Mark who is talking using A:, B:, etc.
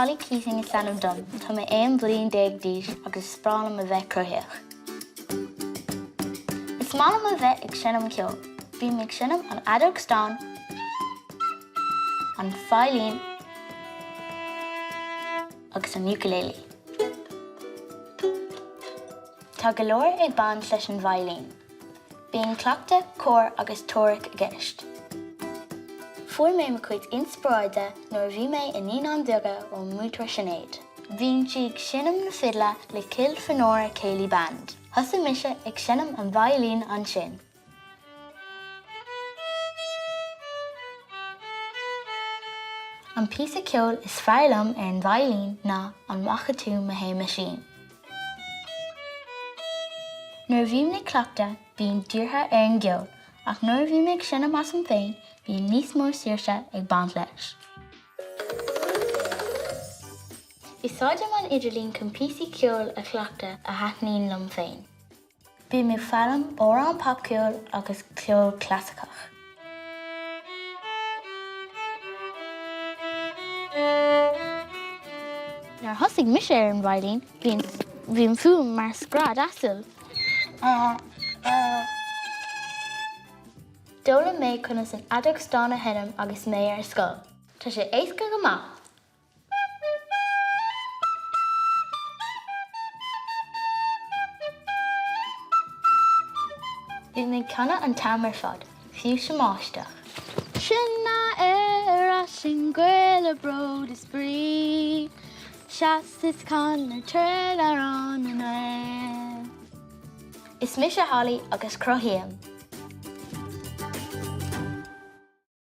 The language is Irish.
A: Holly Keating is sanam dom, tá mé aon bliain déag díos agus sprálam a bheith cruthaíoch. Is málam a bheith ag sinnam ceol. Bhí me ag sinnam an adóg stán, an violín agus an ukulele. Tá go leor ag band leis an violín. Bhíonn cleachta, cór agus tóric a gceist. Fuair mé mo chuid inspráide nuair bhí mé in íon duga ó mútar sinnéad. Bhíonn siad sinnam na fidla le cill fanóra céilí band. Thosa mise ag sinnam an violín an sin. An píosa ceol is fearlam ar an violín ná an machchatú mo héime sin. Nuair bhí mé cleachta, bhíonn díortha ar an gceol, ach nuair bhí mé ag sinnam as an féin, bhíonn níos mór saoirse ag band leis. Isáidim an idirlín chun píosaí ceol a chleachta a haithníonn lom féin. Bhí mé fearlam óra an pop ceol agus ceol clásicach. Nuair thosaigh mise ar an violín, bhíonn fuaim mar scrád asúil. Dóla mé chunas an adóg stán a hennim agus mé ar scoil. Tá sé éasca go maith. Bhí mé conna an tamar fad, fiú sem máisteach. Sinna ar a sin gcuil a bród is brí, seas is conna tred ar an an. Is mise Holly agus Cruthaím.